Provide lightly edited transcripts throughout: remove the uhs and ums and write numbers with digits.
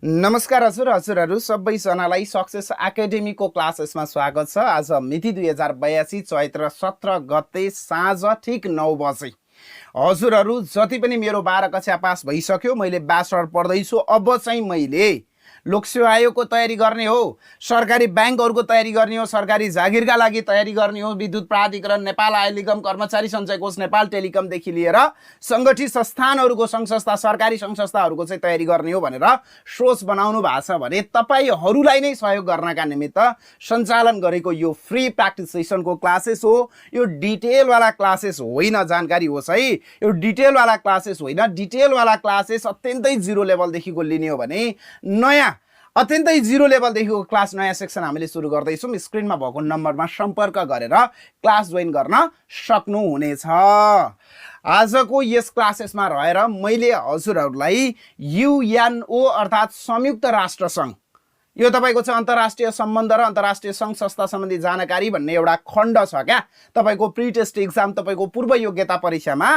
नमस्कार हजुरहरू सबैजनालाई सक्सेस एकाडेमीको क्लासेसमा स्वागत छ। आज मिति 2082 चैत्र 17 गते साँझ ठिक 9 बजे। हजुरहरू जति पनि मेरो 12 कक्षा पास भइसक्यो, मैले ब्याचलर पढ्दैछु, अब चाहिँ मैले लोकसेवा आयोगको तयारी गर्ने हो, सरकारी ब्याङ्कहरूको तयारी गर्ने हो, सरकारी जागिरका लागि तयारी गर्ने हो, विद्युत प्राधिकरण, नेपाल आयल निगम, कर्मचारी सञ्चय कोष, नेपाल टेलिकमदेखि लिएर सङ्गठित संस्थानहरूको सङ्घ संस्था, सरकारी सङ्घ संस्थाहरूको चाहिँ तयारी गर्ने हो भनेर सोच बनाउनु भएको छ भने तपाईँहरूलाई नै सहयोग गर्नका निमित्त सञ्चालन गरेको यो फ्री प्र्याक्टिस सेसनको क्लासेस हो। यो डिटेलवाला क्लासेस होइन, जानकारी होस् है, यो डिटेलवाला क्लासेस होइन। डिटेलवाला क्लासेस अत्यन्तै जिरो लेभलदेखिको लिने हो भने नयाँ अत्यन्तै जिरो लेभलदेखिको क्लास नयाँ सेक्सन हामीले सुरु गर्दैछौँ। स्क्रिनमा भएको नम्बरमा सम्पर्क गरेर क्लास जोइन गर्न सक्नुहुनेछ। आजको यस क्लासेसमा रहेर मैले हजुरहरूलाई युएनओ अर्थात् संयुक्त राष्ट्र सङ्घ, यो तपाईँको चाहिँ अन्तर्राष्ट्रिय सम्बन्ध र अन्तर्राष्ट्रिय सङ्घ संस्था सम्बन्धी जानकारी भन्ने एउटा खण्ड छ क्या। तपाईँको प्री टेस्ट इक्जाम, तपाईँको पूर्व योग्यता परीक्षामा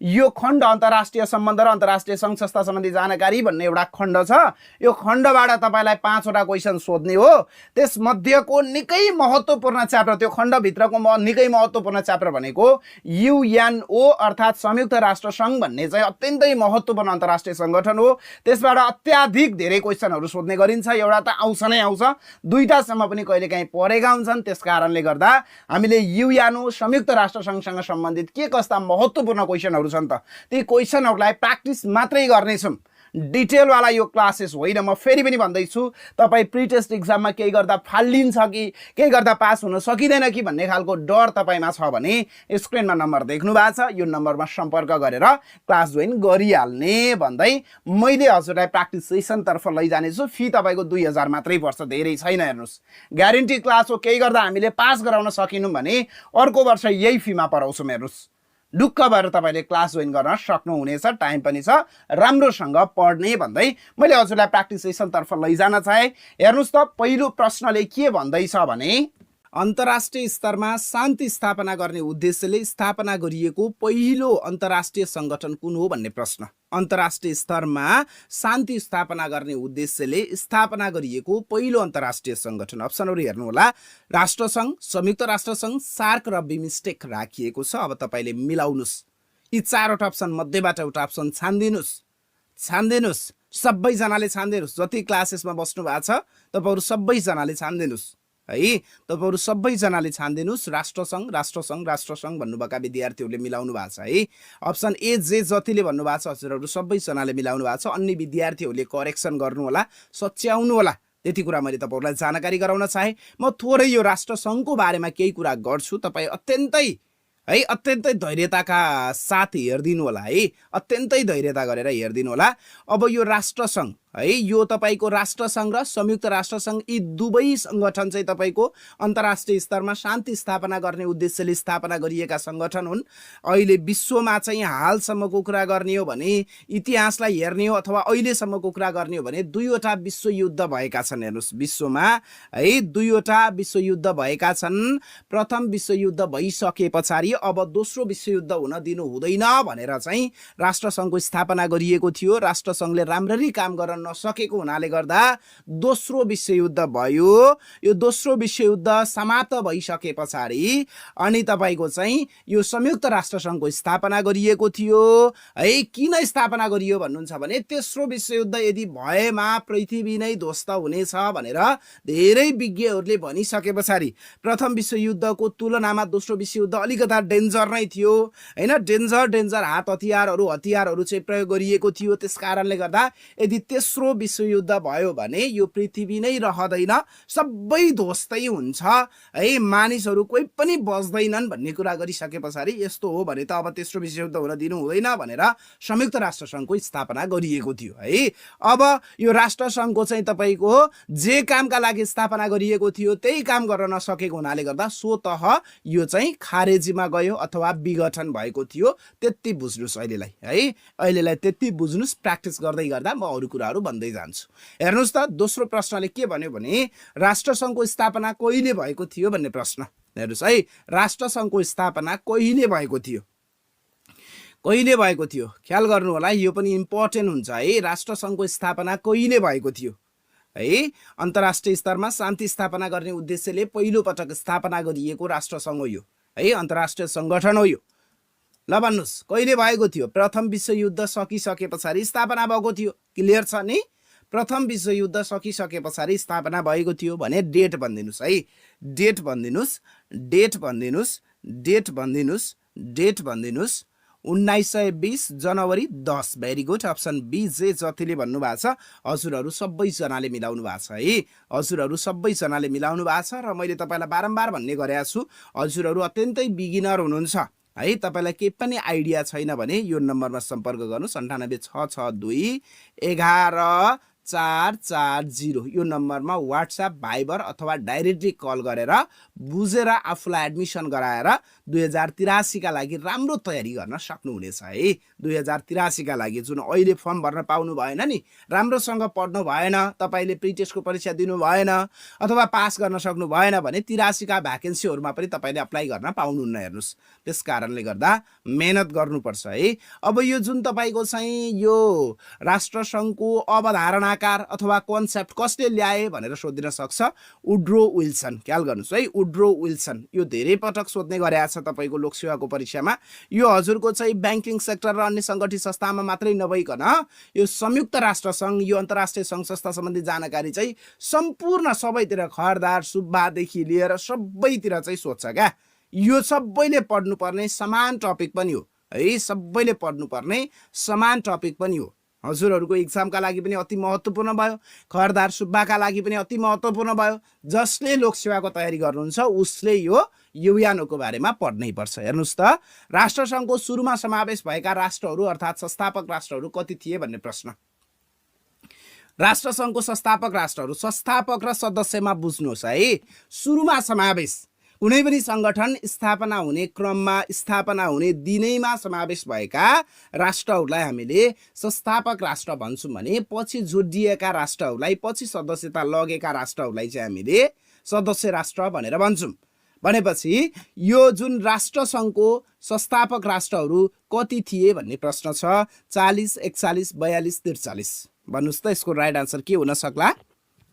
यो खण्ड अन्तर्राष्ट्रिय सम्बन्ध र अन्तर्राष्ट्रिय सङ्घ संस्था सम्बन्धी जानकारी भन्ने एउटा खण्ड छ। यो खण्डबाट तपाईँलाई 5 वटा क्वेसन सोध्ने हो। त्यसमध्येको निकै महत्त्वपूर्ण च्याप्टर, त्यो खण्डभित्रको निकै महत्त्वपूर्ण च्याप्टर भनेको युएनओ अर्थात् संयुक्त राष्ट्र सङ्घ भन्ने चाहिँ अत्यन्तै महत्त्वपूर्ण अन्तर्राष्ट्रिय सङ्गठन हो। त्यसबाट अत्याधिक धेरै क्वेसनहरू सोध्ने गरिन्छ। एउटा त आउँछ नै आउँछ, दुईटासम्म पनि कहिलेकाहीँ परेका हुन्छन्। त्यस कारणले गर्दा हामीले युएनओ संयुक्त राष्ट्र सङ्घसँग सम्बन्धित के कस्ता महत्त्वपूर्ण क्वेसनहरू छन् त ती क्वेसनहरूलाई प्र्याक्टिस मात्रै गर्नेछौँ। डिटेलवाला यो क्लासेस होइन। म फेरि पनि भन्दैछु, तपाईँ प्री टेस्ट इक्जाममा केही गर्दा फालिन्छ कि केही गर्दा पास हुन सकिँदैन कि भन्ने खालको डर तपाईँमा छ भने स्क्रिनमा नम्बर देख्नु भएको छ, यो नम्बरमा सम्पर्क गरेर क्लास जोइन गरिहाल्ने भन्दै मैले हजुरलाई प्र्याक्टिस सेसनतर्फ लैजानेछु। फी तपाईँको 2000 मात्रै पर्छ, धेरै छैन। हेर्नुहोस्, ग्यारेन्टी क्लास हो। केही गर्दा हामीले पास गराउन सकिनौँ भने अर्को वर्ष यही फीमा पढाउँछौँ। हेर्नुहोस्, ढुक्क भएर तपाईँले क्लास जोइन गर्न सक्नुहुनेछ। टाइम पनि छ, राम्रोसँग पढ्ने भन्दै मैले हजुरलाई प्र्याक्टिस सेसनतर्फ लैजान चाहेँ। हेर्नुहोस् त, पहिलो प्रश्नले के भन्दैछ भने अन्तर्राष्ट्रिय स्तरमा शान्ति स्थापना गर्ने उद्देश्यले स्थापना गरिएको पहिलो अन्तर्राष्ट्रिय सङ्गठन कुन हो भन्ने प्रश्न। अन्तर्राष्ट्रिय स्तरमा शान्ति स्थापना गर्ने उद्देश्यले स्थापना गरिएको पहिलो अन्तर्राष्ट्रिय सङ्गठन, अप्सनहरू हेर्नुहोला, राष्ट्रसङ्घ, संयुक्त राष्ट्रसङ्घ, सार्क र बिमस्टेक राखिएको छ। अब तपाईँले मिलाउनुहोस्, यी 4वटा अप्सन मध्येबाट एउटा अप्सन छान्दिनुहोस्। सबैजनाले छान्दिनुहोस्। जति क्लासेसमा बस्नु भएको छ तपाईँहरू सबैजनाले छान्दिनुहोस् है, तपाईँहरू सबैजनाले छान्दिनुहोस्। राष्ट्रसङ्घ भन्नुभएका विद्यार्थीहरूले मिलाउनु भएको छ है। अप्सन ए जे जतिले भन्नुभएको छ हजुरहरू सबैजनाले मिलाउनु भएको छ। अन्य विद्यार्थीहरूले करेक्सन गर्नुहोला, सच्याउनु होला। त्यति कुरा मैले तपाईँहरूलाई जानकारी गराउन चाहेँ। म थोरै यो राष्ट्रसङ्घको बारेमा केही कुरा गर्छु। तपाईँ अत्यन्तै धैर्यताका साथ हेरिदिनु होला है, अत्यन्तै धैर्यता गरेर हेरिदिनु होला। अब यो राष्ट्रसङ्घ है, यो तपाईँको राष्ट्रसङ्घ र संयुक्त राष्ट्रसङ्घ यी दुवै सङ्गठन चाहिँ तपाईँको अन्तर्राष्ट्रिय स्तरमा शान्ति स्थापना गर्ने उद्देश्यले स्थापना गरिएका सङ्गठन हुन्। अहिले विश्वमा चाहिँ हालसम्मको कुरा गर्ने हो भने, इतिहासलाई हेर्ने हो अथवा अहिलेसम्मको कुरा गर्ने हो भने 2वटा विश्वयुद्ध भएका छन्। हेर्नुहोस्, विश्वमा है 2वटा विश्वयुद्ध भएका छन्। प्रथम विश्वयुद्ध भइसके पछाडि अब दोस्रो विश्वयुद्ध हुन दिनु हुँदैन भनेर चाहिँ राष्ट्रसङ्घको स्थापना गरिएको थियो। राष्ट्रसङ्घले राम्ररी काम गर्न नसकेको हुनाले गर्दा दोस्रो विश्वयुद्ध भयो। यो दोस्रो विश्वयुद्ध समाप्त भइसके पछाडि अनि तपाईँको चाहिँ यो संयुक्त राष्ट्रसङ्घको स्थापना गरिएको थियो है। किन स्थापना गरियो भन्नुहुन्छ भने तेस्रो विश्वयुद्ध यदि भएमा पृथ्वी नै ध्वस्त हुनेछ भनेर धेरै विज्ञहरूले भनिसके पछाडि प्रथम विश्वयुद्धको तुलनामा दोस्रो विश्वयुद्ध अलिकता डेन्जर नै थियो हैन। डेन्जर हात हतियारहरू चाहिँ प्रयोग गरिएको थियो। त्यस कारणले गर्दा यदि तेस्रो विश्वयुद्ध भयो भने यो पृथ्वी नै रहँदैन, सबै ध्वस्तै हुन्छ है, मानिसहरू कोही पनि बच्दैनन् भन्ने कुरा गरिसके पछाडि यस्तो हो भने त अब तेस्रो विश्वयुद्ध हुन दिनु हुँदैन भनेर संयुक्त राष्ट्रसङ्घको स्थापना गरिएको थियो है। अब यो राष्ट्रसङ्घको चाहिँ तपाईँको जे कामका लागि स्थापना गरिएको थियो त्यही काम गर्न नसकेको हुनाले गर्दा स्वतः यो चाहिँ खारेजीमा गयो अथवा विघटन भएको थियो। त्यति बुझ्नुहोस् अहिलेलाई है, अहिलेलाई त्यति बुझ्नुहोस्। प्र्याक्टिस गर्दै गर्दा म अरू कुराहरू भन्दै जान्छु। हेर्नुहोस् त, दोस्रो प्रश्नले के भन्यो भने राष्ट्रसङ्घको स्थापना कहिले भएको थियो भन्ने प्रश्न। हेर्नुहोस् है, राष्ट्रसङ्घको स्थापना कहिले भएको थियो। कहिले भएको थियो ख्याल गर्नु होला, यो पनि इम्पोर्टेन्ट हुन्छ है। राष्ट्रसङ्घको स्थापना कहिले भएको थियो है? अन्तर्राष्ट्रिय स्तरमा शान्ति स्थापना गर्ने उद्देश्यले पहिलो पटक स्थापना गरिएको राष्ट्रसङ्घ हो यो है, अन्तर्राष्ट्रिय सङ्गठन हो यो। ल भन्नुहोस् कहिले भएको थियो? प्रथम विश्वयुद्ध सकिसके पछाडि स्थापना भएको थियो। क्लियर छ नि? प्रथम विश्वयुद्ध सकिसके पछाडि स्थापना भएको थियो भने डेट भनिदिनुहोस् है। डेट भनिदिनुहोस्, डेट भनिदिनुहोस्, डेट भनिदिनुहोस्, डेट भनिदिनुहोस्। 1920 जनवरी 10। Very good, option B J जतिले भन्नुभएको छ हजुरहरू सबैजनाले मिलाउनु भएको छ है। हजुरहरू सबैजनाले मिलाउनु भएको छ र मैले तपाईँलाई बारम्बार भन्ने गरेको छु, हजुरहरू अत्यन्तै बिगिनर हुनुहुन्छ है। तपाईँलाई केही पनि आइडिया छैन भने यो नम्बरमा सम्पर्क गर्नुहोस्, 9866 11 440 यो नम्बरमा व्हाट्सएप, भाइबर अथवा डाइरेक्टली कल गरेर बुझेर आफूलाई एडमिसन गराएर 2083 का लागि राम्रो तयारी गर्न सक्नुहुनेछ है। 2083 का लागि जुन अहिले फर्म भर्न पाउनु भएन नि, राम्रोसँग पढ्नु भएन, तपाईले प्रिटेस्टको परीक्षा दिनु भएन अथवा पास गर्न सक्नु भएन भने 83 का भ्याकेन्सीहरुमा पनि तपाईले अप्लाई गर्न पाउनुहुन्न। हेर्नुस्, त्यस कारणले गर्दा मेहनत गर्नुपर्छ है। अब यो जुन तपाईको चाहिँ यो राष्ट्रसङ्घको अवधारणाकार अथवा कन्सेप्ट कसले ल्याए भनेर सोधिन सक्छ वुड्रो विल्सन। ख्याल गर्नुस् है, वुड्रो विल्सन यो धेरै पटक सोध्ने गरेको छ तपाईको लोकसेवाको परीक्षामा। यो हजुरको चाहिँ बैंकिङ सेक्टर र अन्य संगठित संस्थामा मात्रै नभइकन यो संयुक्त राष्ट्र संघ, यो अन्तर्राष्ट्रिय संघ संस्था सम्बन्धी जानकारी चाहिँ सम्पूर्ण सबैतिर खरदार सुब्बादेखि लिएर सबैतिर चाहिँ सोध्छ क्या। यो सबैले पढ्नुपर्ने समान टपिक पनि हो है, सबैले पढ्नुपर्ने समान टपिक पनि हो। हजुरहरूको इक्जामका लागि पनि अति महत्त्वपूर्ण भयो, खरदार सुब्बाका लागि पनि अति महत्त्वपूर्ण भयो। जसले लोकसेवाको तयारी गर्नुहुन्छ उसले यो युयानोको बारेमा पढ्नै पर्छ। हेर्नुस् त, राष्ट्रसङ्घको सुरुमा समावेश भएका राष्ट्रहरू अर्थात् संस्थापक राष्ट्रहरू कति थिए भन्ने प्रश्न। राष्ट्रसङ्घको संस्थापक राष्ट्रहरू, संस्थापक र सदस्यमा बुझ्नुहोस् है। सुरुमा समावेश कुनै पनि संगठन स्थापना हुने क्रममा, स्थापना हुने दिनैमा समावेश भएका राष्ट्रहरूलाई हामीले संस्थापक राष्ट्र भन्छौँ भने पछि जोडिएका राष्ट्रहरूलाई, पछि सदस्यता लगेका राष्ट्रहरूलाई चाहिँ हामीले सदस्य राष्ट्र भनेर भन्छौँ। भनेपछि यो जुन राष्ट्रसङ्घको संस्थापक राष्ट्रहरू कति थिए भन्ने प्रश्न छ। 40, 41, 42, 43 भन्नुहोस् त, यसको राइट आन्सर के हुन सक्ला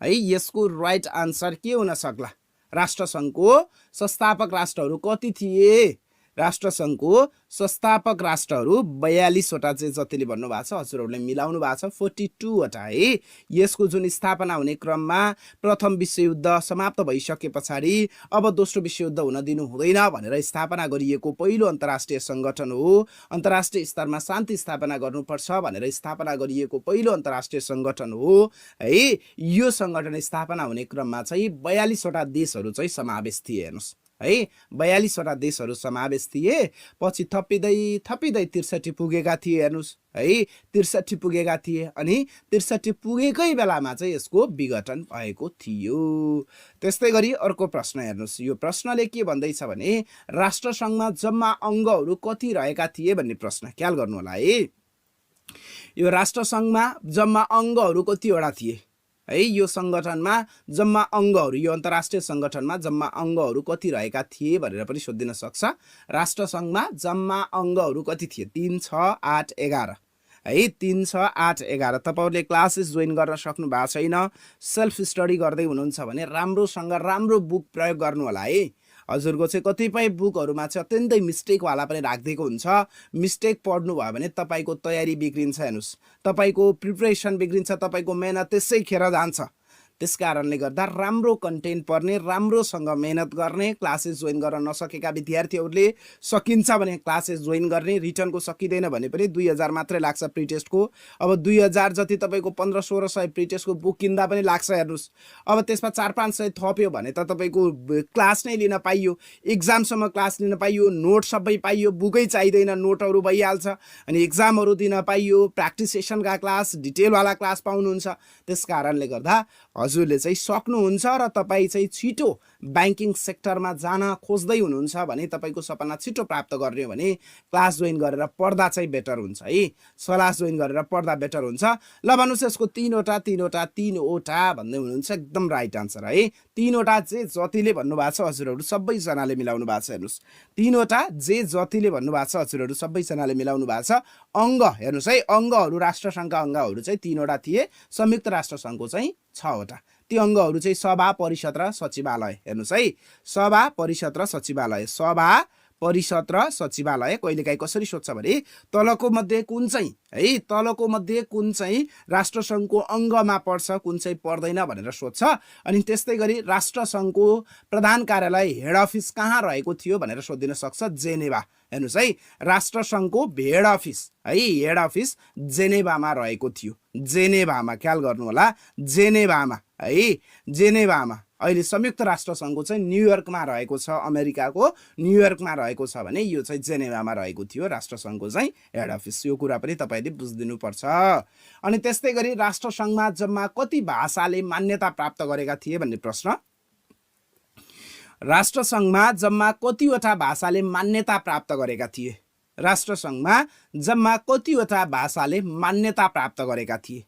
है? यसको राइट आन्सर के हुन सक्ला? राष्ट्रसङ्घको संस्थापक राष्ट्रहरू कति थिए? राष्ट्रसङ्घको संस्थापक राष्ट्रहरू 42 वटा चाहिँ जतिले भन्नुभएको छ, हजुरहरूले मिलाउनु भएको छ 42 वटा है। यसको जुन स्थापना हुने क्रममा प्रथम विश्वयुद्ध समाप्त भइसके पछाडि अब दोस्रो विश्वयुद्ध हुन दिनु हुँदैन भनेर स्थापना गरिएको पहिलो अन्तर्राष्ट्रिय सङ्गठन हो। अन्तर्राष्ट्रिय स्तरमा शान्ति स्थापना गर्नुपर्छ भनेर स्थापना गरिएको पहिलो अन्तर्राष्ट्रिय सङ्गठन हो है। यो सङ्गठन स्थापना हुने क्रममा चाहिँ 42 वटा देशहरू चाहिँ समावेश थिए। हेर्नुहोस् है, 42 वटा देशहरू समावेश थिए। पछि थपिँदै 63 पुगेका थिए। हेर्नुहोस् है, 63 पुगेका थिए अनि 63 पुगेकै बेलामा चाहिँ यसको विघटन भएको थियो। त्यस्तै गरी अर्को प्रश्न हेर्नुहोस्, यो प्रश्नले के भन्दैछ भने राष्ट्रसङ्घमा जम्मा अङ्गहरू कति रहेका थिए भन्ने प्रश्न। ख्याल गर्नु होला है, यो राष्ट्रसङ्घमा जम्मा अङ्गहरू कतिवटा थिए है? यो सङ्गठनमा जम्मा अङ्गहरू, यो अन्तर्राष्ट्रिय सङ्गठनमा जम्मा अङ्गहरू कति रहेका थिए भनेर पनि सोधिन सक्छ। राष्ट्रसङ्घमा जम्मा अङ्गहरू कति थिए? 3, 6, 8, 11 है। 3, 6, 8, 11 तपाईँहरूले क्लासेस जोइन गर्न सक्नु भएको छैन, सेल्फ स्टडी गर्दै हुनुहुन्छ भने राम्रोसँग राम्रो बुक प्रयोग गर्नु होला है। हजुरको चाहिँ कतिपय बुकहरूमा चाहिँ अत्यन्तै मिस्टेकवाला पनि राखिदिएको हुन्छ। मिस्टेक पढ्नु भयो भने तपाईँको तयारी बिग्रिन्छ। हेर्नुहोस्, तपाईँको प्रिपरेसन बिग्रिन्छ, तपाईँको मेहनत त्यसै खेर जान्छ। त्यस कारणले गर्दा राम्रो कन्टेन्ट पढ्ने, राम्रोसँग मेहनत गर्ने, क्लासेस जोइन गर्न नसकेका विद्यार्थीहरूले सकिन्छ भने क्लासेस जोइन गर्ने। रिटर्नको सकिँदैन भने पनि 2000 मात्रै लाग्छ प्रिटेस्टको। अब 2000 जति तपाईँको 1500-1600 प्रिटेस्टको बुक किन्दा पनि लाग्छ। हेर्नुहोस्, अब त्यसमा 400-500 थप्यो भने त तपाईँको क्लास नै लिन पाइयो, एक्जामसम्म क्लास लिन पाइयो, नोट सबै पाइयो, बुकै चाहिँदैन, नोटहरू भइहाल्छ अनि एक्जामहरू दिन पाइयो, प्र्याक्टिस सेसनका क्लास, डिटेलवाला क्लास पाउनुहुन्छ। त्यस कारणले गर्दा हजुरले चाहिँ सक्नुहुन्छ र तपाईँ चाहिँ छिटो ब्याङ्किङ सेक्टरमा जान खोज्दै हुनुहुन्छ भने, तपाईँको सपना छिटो प्राप्त गर्ने हो भने क्लास जोइन गरेर पढ्दा चाहिँ बेटर हुन्छ है। क्लास जोइन गरेर पढ्दा बेटर हुन्छ। ल भन्नुहोस् यसको तीनवटा भन्दै हुनुहुन्छ, एकदम राइट आन्सर है। तीनवटा जे जतिले भन्नुभएको छ हजुरहरू सबैजनाले मिलाउनु भएको छ। हेर्नुहोस् तीनवटा जे जतिले भन्नुभएको छ हजुरहरू सबैजनाले मिलाउनु भएको छ। अङ्ग हेर्नुहोस् है, अङ्गहरू राष्ट्रसङ्घका अङ्गहरू चाहिँ तीनवटा थिए, संयुक्त राष्ट्रसङ्घको चाहिँ 6वटा। ती अङ्गहरू चाहिँ सभा, परिषद र सचिवालय। हेर्नुहोस् है, सभा, परिषद र सचिवालय। सभा, परिषद र सचिवालय कहिलेकाहीँ कसरी सोध्छ भने तलको मध्ये कुन चाहिँ है, तलको मध्ये कुन चाहिँ राष्ट्रसङ्घको अङ्गमा पर्छ, कुन चाहिँ पर्दैन भनेर सोध्छ। अनि त्यस्तै गरी राष्ट्रसङ्घको प्रधान कार्यालय हेड अफिस कहाँ रहेको थियो भनेर सोधिन सक्छ, जेनेभा। हेर्नुहोस् है, राष्ट्रसङ्घको हेड अफिस है, हेड अफिस जेनेभामा रहेको थियो। जेनेभामा, ख्याल गर्नु होला, जेनेभामा है, जेनेभामा। अहिले संयुक्त राष्ट्रसङ्घको चाहिँ न्युयोर्कमा रहेको छ, अमेरिकाको न्युयोर्कमा रहेको छ भने यो चाहिँ जेनेभामा रहेको थियो राष्ट्रसङ्घको चाहिँ हेड अफिस। यो कुरा पनि तपाईँले बुझिदिनु पर्छ। अनि त्यस्तै गरी राष्ट्रसङ्घमा जम्मा कति भाषाले मान्यता प्राप्त गरेका थिए भन्ने प्रश्न। राष्ट्रसङ्घमा जम्मा कतिवटा भाषाले मान्यता प्राप्त गरेका थिए? राष्ट्रसङ्घमा जम्मा कतिवटा भाषाले मान्यता प्राप्त गरेका थिए?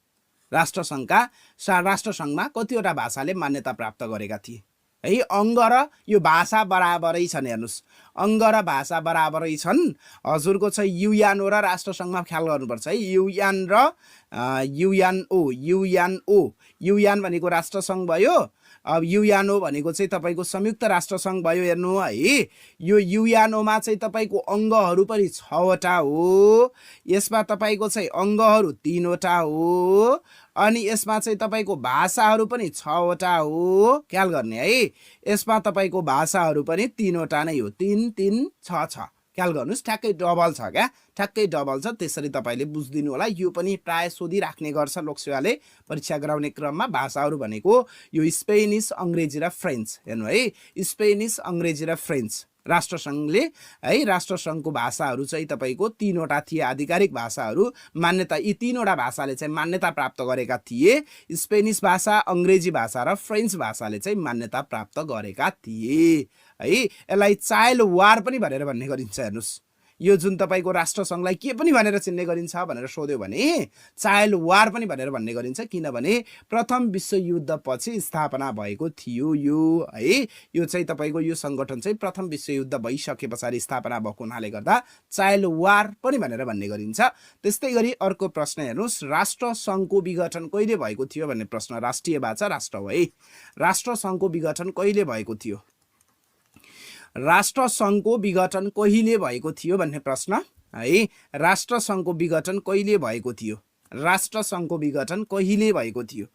राष्ट्रसङ्घमा कतिवटा भाषाले मान्यता प्राप्त गरेका थिए है। अङ्ग र यो भाषा बराबरै छन्। हेर्नुहोस् अङ्ग र भाषा बराबरै छन्। हजुरको चाहिँ युएन र राष्ट्रसङ्घमा ख्याल गर्नुपर्छ है। युएन र युएनओ, युएन भनेको राष्ट्रसङ्घ भयो। अब युएनओ भनेको चाहिँ तपाईँको संयुक्त राष्ट्रसङ्घ भयो। हेर्नु है, यो युएनओमा चाहिँ तपाईँको अङ्गहरू पनि 6वटा हो। यसमा तपाईँको चाहिँ अङ्गहरू 3वटा हो। अनि यसमा चाहिँ तपाईँको भाषाहरू पनि 6वटा हो। ख्याल गर्ने है, यसमा तपाईँको भाषाहरू पनि 3वटा नै हो। 3 3 6 6। ख्याल गर्नुहोस्, ठ्याक्कै डबल छ क्या, ठ्याक्कै डबल छ। त्यसरी तपाईँले बुझिदिनु होला। यो पनि प्राय सोधिराख्ने गर्छ लोकसेवाले परीक्षा गराउने क्रममा। भाषाहरू भनेको यो स्पेनिस, अङ्ग्रेजी र फ्रेन्च। हेर्नु है, स्पेनिस, अङ्ग्रेजी र फ्रेन्च। राष्ट्रसङ्घले है, राष्ट्रसङ्घको भाषाहरू चाहिँ तपाईँको 3वटा थिए आधिकारिक भाषाहरू। मान्यता यी 3वटा भाषाले चाहिँ मान्यता प्राप्त गरेका थिए। स्पेनिस भाषा, अङ्ग्रेजी भाषा र फ्रेन्च भाषाले चाहिँ मान्यता प्राप्त गरेका थिए है। यसलाई चाइल्ड वार पनि भनेर भन्ने गरिन्छ। हेर्नुहोस् यो जुन तपाईँको राष्ट्रसङ्घलाई के पनि भनेर चिन्ने गरिन्छ भनेर सोध्यो भने चाइल्ड वार पनि भनेर भन्ने गरिन्छ। किनभने प्रथम विश्वयुद्ध पछि स्थापना भएको थियो यो है। यो चाहिँ तपाईँको यो सङ्गठन चाहिँ प्रथम विश्वयुद्ध भइसके पछाडि स्थापना भएको हुनाले गर्दा चाइल्ड वार पनि भनेर भन्ने गरिन्छ। त्यस्तै गरी अर्को प्रश्न हेर्नुहोस्, राष्ट्रसङ्घको विघटन कहिले भएको थियो भन्ने प्रश्न। राष्ट्रिय बाचा राष्ट्र हो है। राष्ट्रसङ्घको विघटन कहिले भएको थियो? राष्ट्रसङ्घको विघटन कहिले भएको थियो भन्ने प्रश्न है। राष्ट्रसङ्घको विघटन कहिले भएको थियो? राष्ट्रसङ्घको विघटन कहिले भएको थियो?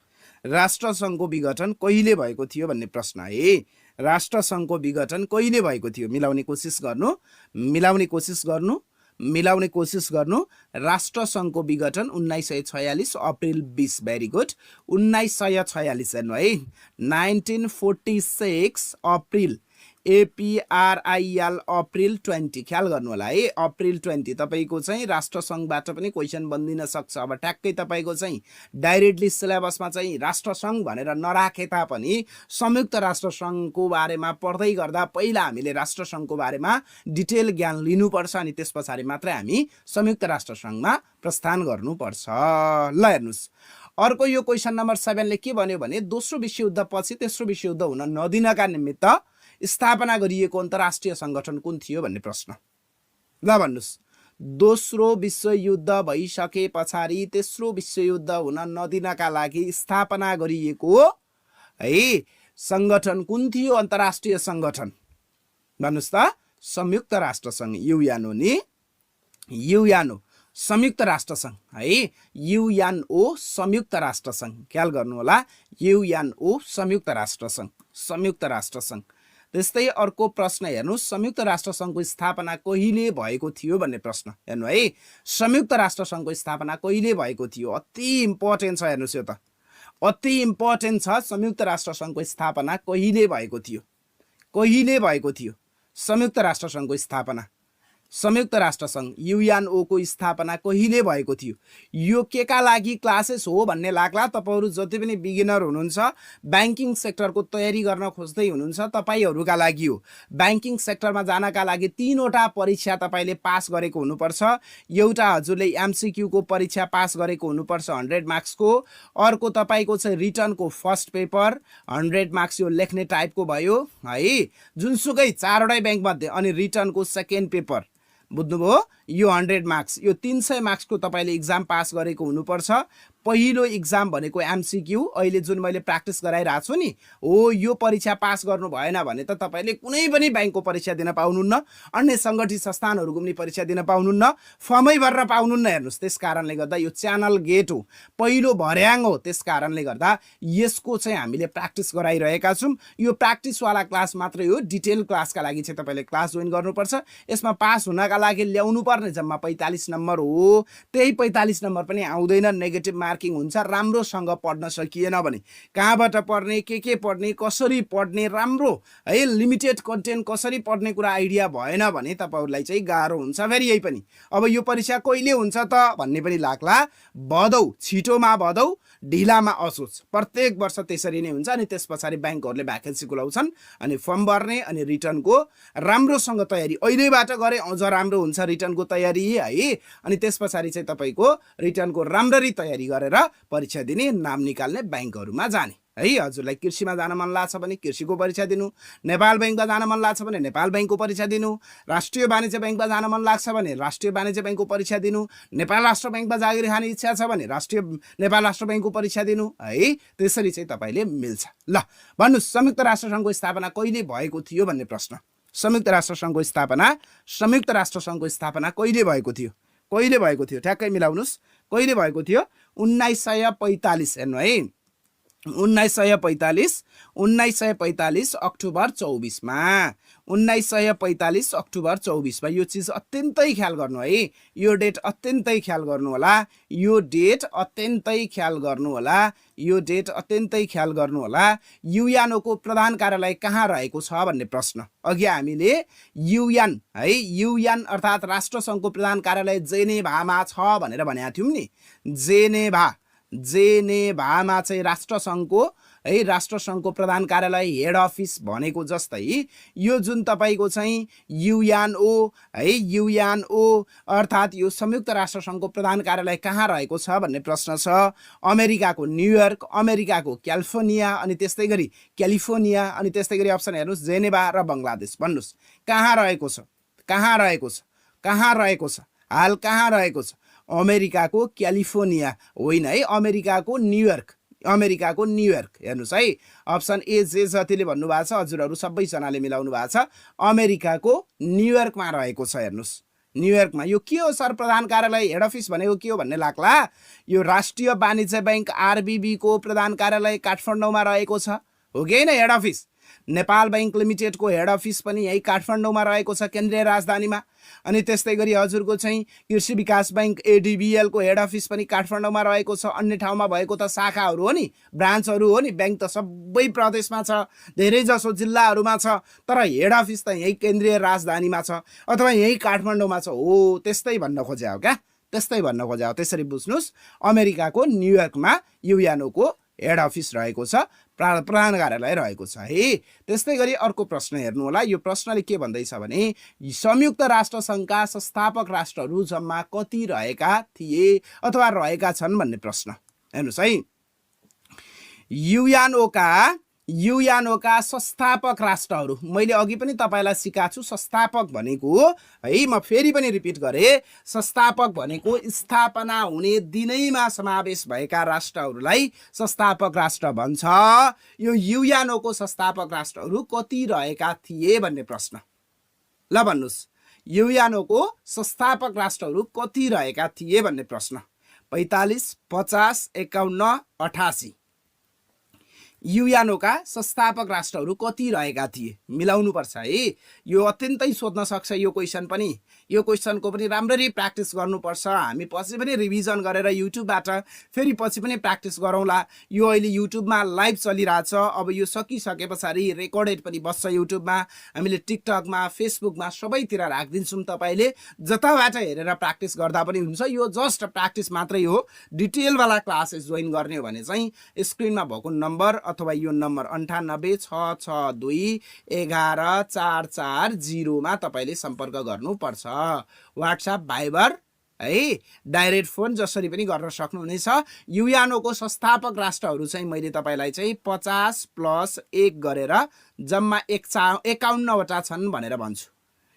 राष्ट्रसङ्घको विघटन कहिले भएको थियो भन्ने प्रश्न है। राष्ट्रसङ्घको विघटन कहिले भएको थियो? मिलाउने कोसिस गर्नु, मिलाउने कोसिस गर्नु, मिलाउने कोसिस गर्नु। राष्ट्रसङ्घको विघटन 1946 अप्रिल 20। भेरी गुड, 1946 हेर्नु है। 1946 अप्रिल, APRIL अप्रिल 20। ख्याल गर्नु होला है, अप्रिल 20। तपाईँको चाहिँ राष्ट्रसङ्घबाट पनि क्वेसन बन्दिन सक्छ। अब ट्याक्कै तपाईँको चाहिँ डाइरेक्टली सिलेबसमा चाहिँ राष्ट्रसङ्घ भनेर नराखे तापनि संयुक्त राष्ट्रसङ्घको बारेमा पढ्दै गर्दा पहिला हामीले राष्ट्रसङ्घको बारेमा डिटेल ज्ञान लिनुपर्छ। अनि त्यस पछाडि मात्रै हामी संयुक्त राष्ट्रसङ्घमा प्रस्थान गर्नुपर्छ। ल हेर्नुहोस् अर्को यो क्वेसन नम्बर 7ले के भन्यो भने दोस्रो विश्वयुद्ध पछि तेस्रो विश्वयुद्ध हुन नदिनका निमित्त स्थापना गरिएको अन्तर्राष्ट्रिय सङ्गठन कुन थियो भन्ने प्रश्न। ल भन्नुहोस्, दोस्रो विश्वयुद्ध भइसके पछाडि तेस्रो विश्वयुद्ध हुन नदिनका लागि स्थापना गरिएको है सङ्गठन कुन थियो? अन्तर्राष्ट्रिय सङ्गठन भन्नुहोस् त। संयुक्त राष्ट्रसङ्घ, युएनओ नि, युएनओ संयुक्त राष्ट्रसङ्घ है। युएनओ संयुक्त राष्ट्रसङ्घ, ख्याल गर्नु होला, युएनओ संयुक्त राष्ट्रसङ्घ, संयुक्त राष्ट्रसङ्घ। त्यस्तै अर्को प्रश्न हेर्नुहोस्, संयुक्त राष्ट्रसङ्घको स्थापना कहिले भएको थियो भन्ने प्रश्न। हेर्नु है, संयुक्त राष्ट्रसङ्घको स्थापना कहिले भएको थियो? अति इम्पोर्टेन्ट छ। हेर्नुहोस् यो त अति इम्पोर्टेन्ट छ। संयुक्त राष्ट्रसङ्घको स्थापना कहिले भएको थियो? कहिले भएको थियो संयुक्त राष्ट्रसङ्घको स्थापना? संयुक्त राष्ट्र सङ्घ युएनओ को स्थापना कहिले भएको थियो? यो केका लागि क्लासेस हो भन्ने लाग्ला। तपाईहरु जति पनि बिगिनर हुनुहुन्छ, बैंकिङ सेक्टरको तयारी गर्न खोज्दै हुनुहुन्छ, तपाईहरुका लागि हो। बैंकिङ सेक्टरमा जानका लागि 3 वटा परीक्षा तपाईले पास गरेको हुनुपर्छ। एउटा हजुरले एमसीक्यू को परीक्षा पास गरेको हुनुपर्छ 100 मार्क्स को। अर्को तपाईको चाहिँ रिटर्न को फर्स्ट पेपर 100 मार्क्स यो लेख्ने टाइपको भयो है, जुनसुकै 4 वटै बैंक मध्ये। अनि रिटर्न को सेकेन्ड पेपर बुझ्नुभयो, यो 100 मार्क्स, यो 300 मार्क्स को तपाईले एक्जाम पास गरेको हुनुपर्छ। पहिलो एक्जाम भनेको एमसीक्यू, अहिले जुन मैले प्र्याक्टिस गराइरहेको छु नि, हो यो परीक्षा पास गर्नु भएन भने त तपाईले कुनै पनि बैंकको परीक्षा दिन पाउनुहुन्न, अन्य संगठित संस्थानहरुको पनि परीक्षा दिन पाउनुहुन्न, फर्मै भरेर पाउनुहुन्न। हेर्नुस्, त्यसकारणले गर्दा यो च्यानल गेट हो, पहिलो भर्याङ हो। त्यसकारणले गर्दा यसको चाहिँ हामीले प्र्याक्टिस गराइरहेका छौं। यो प्र्याक्टिस वाला क्लास मात्रै हो, डिटेल क्लासका लागि चाहिँ तपाईले क्लास जोइन गर्नुपर्छ। यसमा पास हुनका लागि ल्याउनु पर्ने जम्मा 45 नम्बर हो। त्यही 45 नम्बर पनि आउँदैन, नेगेटिभ मार्किङ हुन्छ। राम्रोसँग पढ्न सकिएन भने कहाँबाट पढ्ने, के पढ्ने, कसरी पढ्ने, राम्रो है लिमिटेड कन्टेन्ट कसरी पढ्ने कुरा आइडिया भएन भने तपाईहरुलाई चाहिँ गाह्रो हुन्छ फेरि। यही पनि अब यो परीक्षा कहिले हुन्छ त भन्ने पनि लाग्ला। भदौ, छिटोमा भदौ, ढिलामा असोज, प्रत्येक वर्ष त्यसरी नै हुन्छ। अनि त्यसपछि बैंकहरुले भ्याकेन्सी खुलाउँछन् अनि फर्म भर्ने अनि रिटर्नको राम्रोसँग तयारी अहिलेबाट गरे अझ राम्रो हुन्छ रिटर्नको तयारी है। अनि त्यसपछि चाहिँ तपाईको रिटर्नको राम्ररी तयारी गरेर परीक्षा दिने, नाम निकाल्ने, बैंकहरुमा जाने है। हजुरलाई कृषिमा जान मन लाग्छ भने कृषिको परीक्षा दिनु, नेपाल बैंकमा जान मन लाग्छ भने नेपाल बैंकको परीक्षा दिनु, राष्ट्रिय वाणिज्य बैंकमा जान मन लाग्छ भने राष्ट्रिय वाणिज्य बैंकको परीक्षा दिनु, नेपाल राष्ट्र बैंकमा जागिर खाने इच्छा छ भने नेपाल राष्ट्र बैंकको परीक्षा दिनु है। त्यसरी चाहिँ तपाईले मिल्छ। ल भन्नुस्, संयुक्त राष्ट्र संघको स्थापना कहिले भएको थियो भन्ने प्रश्न। संयुक्त राष्ट्र संघको स्थापना कहिले भएको थियो? कहिले भएको थियो? ठ्याक्कै मिलाउनुस्, कहिले भएको थियो? 1945। हेर्नु है, 1945 अक्टोबर 24 मा, 1945 अक्टोबर 24 मा। यो चीज अत्यन्तै ख्याल गर्नु है, यो डेट अत्यन्तै ख्याल गर्नु होला, यो डेट अत्यन्तै ख्याल गर्नु होला, यो डेट अत्यन्तै ख्याल गर्नु होला। युएनओ को प्रधान कार्यालय कहाँ रहेको छ भन्ने प्रश्न। अघि हामीले युएन है, युएन अर्थात राष्ट्र संघको प्रधान कार्यालय जेनेभामा छ भनेर भनेका थियौं नि। जेनेभामा चाहिँ राष्ट्र संघको प्रधान कार्यालय हेड अफिस भनेको जस्तै यो जुन तपाईको चाहिँ युएनओ है, युएनओ अर्थात यो संयुक्त राष्ट्र संघको प्रधान कार्यालय कहाँ रहेको छ भन्ने प्रश्न छ। अमेरिकाको न्यूयर्क, अमेरिकाको क्यालिफोर्निया, अनि त्यस्तै गरी क्यालिफोर्निया, अनि त्यस्तै गरी अप्सन हेर्नुस् जेनेभा र बंगलादेश। भन्नुस् कहाँ रहेको छ, कहाँ रहेको छ, कहाँ रहेको छ, हाल कहाँ रहेको छ? अमेरिकाको क्यालिफोर्निया होइन है, अमेरिकाको न्यूयर्क, अमेरिकाको न्यूयर्क। हेर्नुस् है, अप्सन ए जे जतिले भन्नुभएको छ हजुरहरु सबैजनाले मिलाउनु भएको छ, अमेरिकाको न्यूयर्कमा रहेको छ। हेर्नुस्, न्यूयर्कमा। यो के हो सर प्रधान कार्यालय हेड अफिस भनेको के हो भन्ने लाग्ला। यो राष्ट्रिय वाणिज्य बैंक आरबीबी को प्रधान कार्यालय काठमाडौँमा रहेको छ, हो कि हैन head office. Nepal bank limited को हेड अफिस पनि यही काठमाडौँमा रहेको छ, केन्द्रीय राजधानीमा। अनि त्यस्तै गरी हजुरको चाहिँ कृषि विकास बैंक एडीबीएल को हेड अफिस पनि काठमाडौँमा रहेको छ। अन्य ठाउँमा भएको त शाखाहरू हो नि, ब्रान्चहरू हो नि। बैंक त सबै प्रदेशमा छ, धेरै जसो जिल्लाहरूमा छ, तर हेड अफिस त यही केन्द्रीय राजधानीमा छ अथवा यही काठमाडौँमा छ। हो त्यस्तै भन्न खोजे हो क्या, त्यस्तै भन्न खोजे हो। त्यसरी बुझ्नुस्, अमेरिकाको न्यूयर्कमा युएनओ को हेड अफिस रहेको छ, प्रधान कार्यालय रहेको छ है। त्यस्तै गरी अर्को प्रश्न हेर्नु होला। यो प्रश्नले के भन्दैछ भने संयुक्त राष्ट्र संघका संस्थापक राष्ट्रहरू जम्मा कति रहेका थिए अथवा रहेका छन् भन्ने प्रश्न। हेर्नुस् है, युएनओ का संस्थापक राष्ट्रहरू मैले अघि पनि तपाईलाई सिकाएको छु। संस्थापक भनेको है, म फेरि पनि रिपिट गरे, संस्थापक भनेको स्थापना हुने दिनैमा समावेश भएका राष्ट्रहरूलाई संस्थापक राष्ट्र भन्छ। यो युएनओ को संस्थापक राष्ट्रहरू कति रहेका थिए भन्ने प्रश्न। ल भन्नुस्, युएनओ को संस्थापक राष्ट्रहरू कति रहेका थिए भन्ने प्रश्न। 45, 50, 51, 88। युएनओका संस्थापक राष्ट्रहरू कति रहेका थिए मिलाउनुपर्छ है। यो अत्यन्तै सोध्न सक्छ यो क्वेसन पनि। यो क्वेसनको पनि राम्ररी प्र्याक्टिस गर्नुपर्छ। हामी पछि पनि रिभिजन गरेर युट्युबबाट फेरि पछि पनि प्र्याक्टिस गरौँला। यो अहिले युट्युबमा लाइभ चलिरहेछ। अब यो सकिसके पछाडि रेकर्डेड पनि बस्छ युट्युबमा। हामीले टिकटकमा फेसबुकमा सबैतिर राखिदिन्छौँ। तपाईँले जताबाट हेरेर प्र्याक्टिस गर्दा पनि हुन्छ। यो जस्ट प्र्याक्टिस मात्रै हो। डिटेलवाला क्लासेस जोइन गर्ने हो भने चाहिँ स्क्रिनमा भएको नम्बर अथवा यो नम्बर 9866211440 मा तपाईँले सम्पर्क गर्नुपर्छ। व्हाट्सएप, भाइबर है, डाइरेक्ट फोन जसरी पनि गर्न सक्नुहुनेछ। युएनओको संस्थापक राष्ट्रहरू चाहिँ मैले तपाईँलाई चाहिँ 50 + 1 गरेर जम्मा 51 वटा छन् भनेर भन्छु।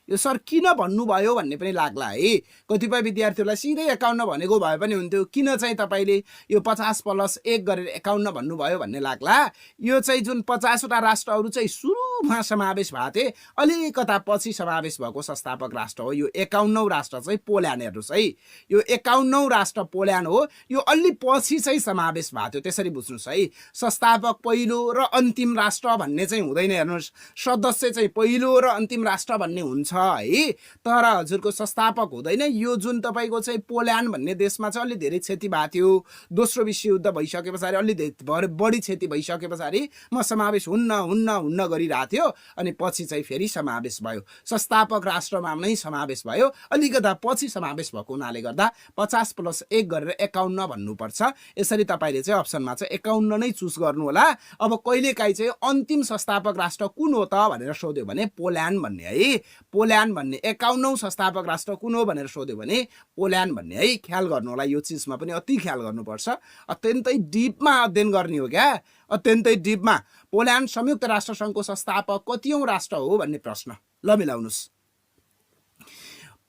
यो सर किन भन्नुभयो भन्ने पनि लाग्ला है। कतिपय विद्यार्थीहरूलाई सिधै 51 भनेको भए पनि हुन्थ्यो, किन चाहिँ तपाईँले यो 50 + 1 गरेर 51 भन्नुभयो भन्ने लाग्ला। यो चाहिँ जुन 50 वटा राष्ट्रहरू चाहिँ सुरुमा समावेश भएको थिए, अलिकता पछि समावेश भएको संस्थापक राष्ट्र हो। यो 51औं राष्ट्र चाहिँ पोल्यान्ड। हेर्नुहोस् है, यो 51औं राष्ट्र पोल्यान्ड हो। यो अलि पछि चाहिँ समावेश भएको थियो, त्यसरी बुझ्नुहोस् है। संस्थापक पहिलो र अन्तिम राष्ट्र भन्ने चाहिँ हुँदैन। हेर्नुहोस्, सदस्य चाहिँ पहिलो र अन्तिम राष्ट्र भन्ने हुन्छ है, तर हजुरको संस्थापक हुँदैन। यो जुन तपाईँको चाहिँ पोल्यान्ड भन्ने देशमा चाहिँ अलि धेरै क्षति भएको थियो। दोस्रो विश्वयुद्ध भइसके पछाडि अलि बढी क्षति भइसके पछाडि म समावेश हुन्न गरिरहेको थियो, अनि पछि चाहिँ फेरि समावेश भयो। संस्थापक राष्ट्रमा नै समावेश भयो, अलिकता पछि समावेश भएको हुनाले गर्दा 50 + 1 गरेर 51 भन्नुपर्छ। यसरी तपाईँले चाहिँ अप्सनमा चाहिँ 51 नै चुज गर्नु होला। अब कहिलेकाहीँ चाहिँ अन्तिम संस्थापक राष्ट्र कुन हो त भनेर सोध्यो भने पोल्यान्ड भन्ने है। पोल्यान्ड भन्ने 51औं संस्थापक राष्ट्र कुन हो भनेर सोध्यो भने पोल्यान्ड भन्ने है। ख्याल गर्नु होला, यो चिजमा पनि अति ख्याल गर्नुपर्छ। अत्यन्तै डिपमा अध्ययन गर्ने हो क्या, अत्यन्तै डिपमा। पोल्यान्ड संयुक्त राष्ट्र सङ्घको संस्थापक कतिऔं राष्ट्र हो भन्ने प्रश्न। ल मिलाउनुस्,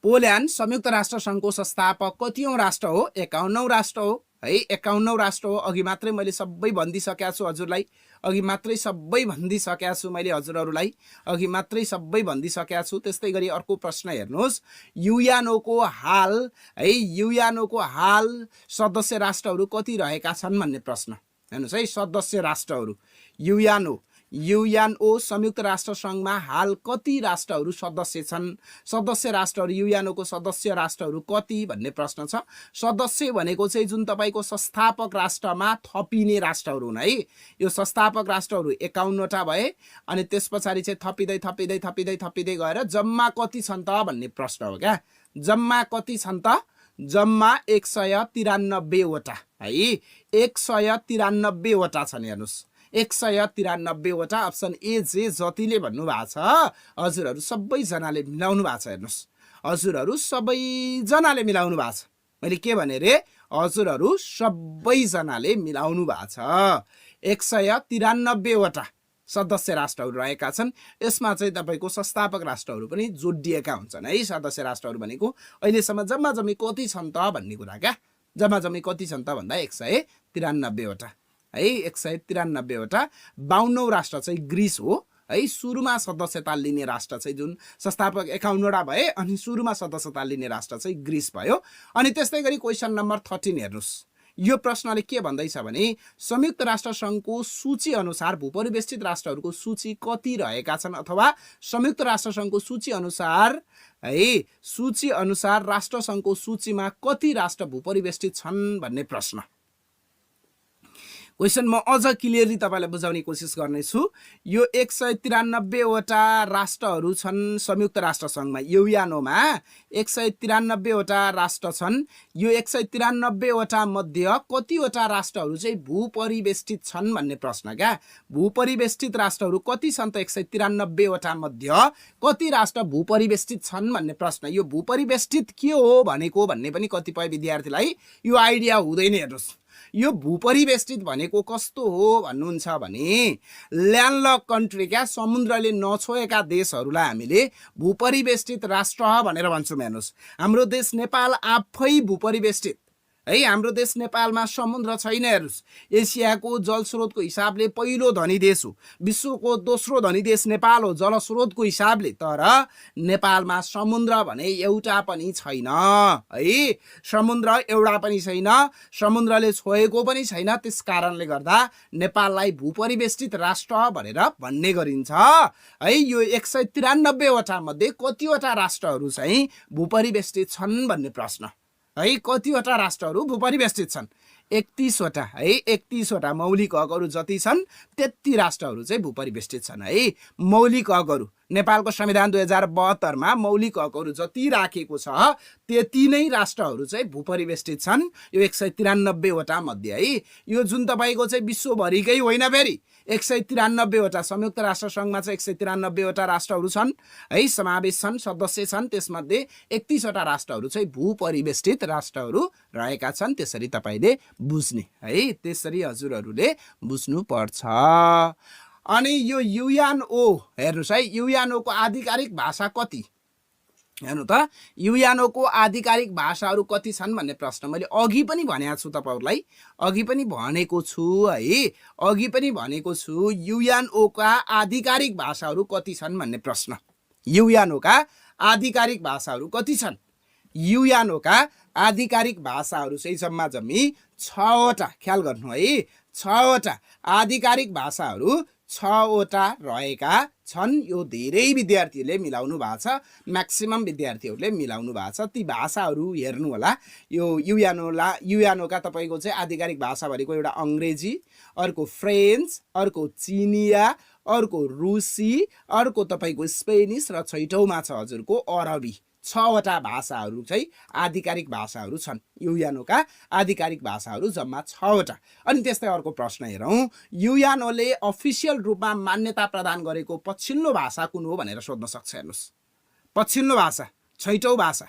पोल्यान्ड संयुक्त राष्ट्र सङ्घको संस्थापक कतिऔं राष्ट्र हो? 51औं राष्ट्र हो है। 51औं राष्ट्र हो। अघि मात्रै मैले सबै भनिदिइसकेको छु हजुरलाई, अघि मात्रै सबै भनिदिइसकेको छु मैले हजुरहरूलाई, अघि मात्रै सबै भनिदिइसकेको छु। त्यस्तै गरी अर्को प्रश्न हेर्नुहोस्, युएनओको हाल है, युएनओको हाल सदस्य राष्ट्रहरू कति रहेका छन् भन्ने प्रश्न। हेर्नुहोस् है, सदस्य राष्ट्रहरू युएनओ संयुक्त राष्ट्र सङ्घमा हाल कति राष्ट्रहरू सदस्य छन्? सदस्य राष्ट्रहरू, युएनओको सदस्य राष्ट्रहरू कति भन्ने प्रश्न छ। सदस्य भनेको चाहिँ जुन तपाईँको संस्थापक राष्ट्रमा थपिने राष्ट्रहरू हुन् है। यो संस्थापक राष्ट्रहरू 51 वटा भए, अनि त्यस पछाडि चाहिँ थपिँदै गएर जम्मा कति छन् त भन्ने प्रश्न हो क्या। जम्मा कति छन् त? जम्मा 193 वटा है। 193 वटा छन्। हेर्नुहोस्, 193 वटा। अप्सन ए जे जतिले भन्नुभएको छ हजुरहरू सबैजनाले मिलाउनु भएको छ। हेर्नुहोस्, हजुरहरू सबैजनाले मिलाउनु भएको छ। मैले के भने रे, हजुरहरू सबैजनाले मिलाउनु भएको छ। 193 वटा सदस्य राष्ट्रहरू रहेका छन्। यसमा चाहिँ तपाईँको संस्थापक राष्ट्रहरू पनि जोडिएका हुन्छन् है। सदस्य राष्ट्रहरू भनेको अहिलेसम्म जम्मा जम्मी कति छन् त भन्ने कुरा क्या। जम्मा जम्मी कति छन् त भन्दा 193 वटा है। 193 वटा। 52औं राष्ट्र चाहिँ ग्रिस हो है। सुरुमा सदस्यता लिने राष्ट्र चाहिँ जुन संस्थापक 51 वटा भए, अनि सुरुमा सदस्यता लिने राष्ट्र चाहिँ ग्रिस भयो। अनि त्यस्तै गरी क्वेसन नम्बर 13 हेर्नुहोस्। यो प्रश्नले के भन्दैछ भने संयुक्त राष्ट्र सङ्घको सूची अनुसार भूपरिवेष्टित राष्ट्रहरूको सूची कति रहेका छन्, अथवा संयुक्त राष्ट्र सङ्घको सूची अनुसार है, सूची अनुसार राष्ट्र सङ्घको सूचीमा कति राष्ट्र भूपरिवेष्टित छन् भन्ने प्रश्न। क्वेसन म अझ क्लियरली तपाईँलाई बुझाउने कोसिस गर्नेछु। यो 193 वटा राष्ट्रहरू छन् संयुक्त राष्ट्र सङ्घमा। युएनओमा 193 वटा राष्ट्र छन्। यो 193 वटा मध्ये कतिवटा राष्ट्रहरू चाहिँ भूपरिवेष्टित छन् भन्ने प्रश्न क्या। भूपरिवेष्टित राष्ट्रहरू कति छन् त? 193 वटा मध्ये कति राष्ट्र भूपरिवेष्टित छन् भन्ने प्रश्न। यो भूपरिवेष्टित के हो भनेको भन्ने पनि कतिपय विद्यार्थीलाई यो आइडिया हुँदैन। हेर्नुहोस्, यो भूपरिवेष्टित भनेको कस्तो हो भन्नुहुन्छ भने ल्यान्डलक कन्ट्री क्या, समुद्रले नछोएका देशहरूलाई हामीले भूपरिवेष्टित राष्ट्र भनेर भन्छौँ। हेर्नुहोस्, हाम्रो देश नेपाल आफै भूपरिवेष्टित है। हाम्रो देश नेपालमा समुद्र छैन। हेर्नुस्, एसियाको जलस्रोतको हिसाबले पहिलो धनी देश हो, विश्वको दोस्रो धनी देश नेपाल हो जलस्रोतको हिसाबले, तर नेपालमा समुद्र भने एउटा पनि छैन है। समुद्र एउटा पनि छैन, समुद्रले छोएको पनि छैन। त्यस कारणले गर्दा नेपाललाई भूपरिवेष्टित राष्ट्र भनेर भन्ने गरिन्छ है। यो 193 वटा मध्ये कतिवटा राष्ट्रहरू चाहिँ भूपरिवेष्टित छन् भन्ने प्रश्न है। कतिवटा राष्ट्रहरू भूपरिवेष्टित छन्? 31 वटा है। 31 वटा मौलिक हकहरू जति छन् त्यति राष्ट्रहरू चाहिँ भूपरिवेष्टित छन् है। मौलिक हकहरू नेपालको संविधान 2072 मा मौलिक हकहरू जति राखेको छ त्यति नै राष्ट्रहरू चाहिँ भूपरिवेष्टित छन्, यो 193 वटा मध्ये है। यो जुन तपाईको चाहिँ विश्वभरिकै होइन, फेरि 193 वटा संयुक्त राष्ट्र संघमा चाहिँ 193 वटा राष्ट्रहरू छन् है, समावेश छन्, सदस्य छन्। त्यसमध्ये 31 वटा राष्ट्रहरू चाहिँ भूपरिवेष्टित राष्ट्रहरू रहेका छन्। त्यसरी तपाईले बुझ्ने है, त्यसरी हजुरहरूले बुझ्नु पर्छ। अनि यो युएनओ हेर्नुस् है, युएनओ को आधिकारिक भाषा कति? हेर्नु त, युएनओ को आधिकारिक भाषाहरू कति छन् भन्ने प्रश्न मैले अघि पनि भनेको छु तपाईहरुलाई, अघि पनि भनेको छु है, अघि पनि भनेको छु। युएनओ का आधिकारिक भाषाहरू कति छन् भन्ने प्रश्न। युएनओ का आधिकारिक भाषाहरू कति छन्? युएनओ का आधिकारिक भाषाहरू चाहिँ जम्मा जम्मी 6 वटा, ख्याल गर्नु है, 6 वटा आधिकारिक भाषाहरू 6 वटा रहेका छन्। यो धेरै विद्यार्थीहरूले मिलाउनु भएको छ, म्याक्सिमम विद्यार्थीहरूले मिलाउनु भएको छ। ती भाषाहरू हेर्नु होला। यो युएनओ का तपाईको चाहिँ आधिकारिक भाषा भनेको एउटा अंग्रेजी, अर्को फ्रेन्च, अर्को चिनिया, अर्को रुसी, अर्को तपाईको स्पेनिस र छैटौंमा छ हजुरको अरबी। 6 वटा भाषाहरू चाहिँ आधिकारिक भाषाहरू छन्। युएनओ का आधिकारिक भाषाहरू जम्मा 6 वटा। अनि त्यस्तै अर्को प्रश्न हेरौं, युएनओले अफिसियल रूपमा मान्यता प्रदान गरेको पछिल्लो भाषा कुन हो भनेर सोध्न सक्छ। हेर्नुस्, पछिल्लो भाषा, छैटौं भाषा,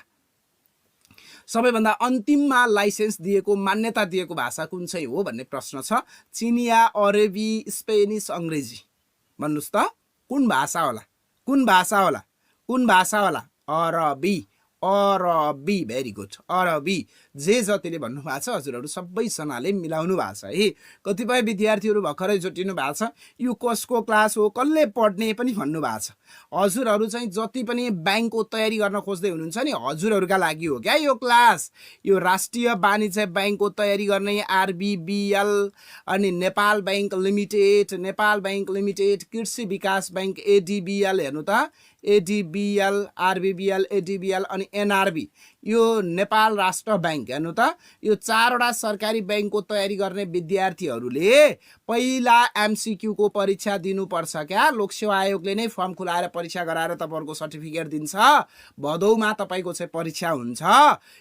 सबैभन्दा अन्तिममा लाइसेन्स दिएको, मान्यता दिएको भाषा कुन चाहिँ हो भन्ने प्रश्न छ। चिनिया, अरबी, स्पेनिस, अंग्रेजी, भन्नुस् त कुन भाषा होला? कुन भाषा होला? कुन भाषा होला? अरबी। अरबी, भेरी गुड, अरबी। जे जतिले भन्नु भएको छ हजुरहरू सबैजनाले मिलाउनु भएको छ है। कतिपय विद्यार्थीहरू भर्खरै जुटिनु भएको छ, यो कसको क्लास हो, कसले पढ्ने पनि भन्नु भएको छ। हजुरहरू चाहिँ जति पनि बैंकको तयारी गर्न खोज्दै हुनुहुन्छ नि, हजुरहरूका लागि हो क्या यो क्लास। यो राष्ट्रिय वाणिज्य बैंकको तयारी गर्ने आरबीबीएल, अनि Nepal bank limited, Nepal bank limited, कृषि विकास बैंक एडीबीएल, हेर्नु त, एडीबीएल, आरबीबीएल, एडीबीएल अनि एनआरबी, यो नेपाल राष्ट्र बैंक, हेर्नु त, यो 4 वटा सरकारी बैंकको तयारी गर्ने विद्यार्थीहरूले पहिला एमसीक्यू को परीक्षा दिनुपर्छ क्या। लोकसेवा आयोगले नै फर्म खुलाएर परीक्षा गराएर तपाईहरुको सर्टिफिकेट दिन्छ। भदौमा तपाईको चाहिँ परीक्षा हुन्छ,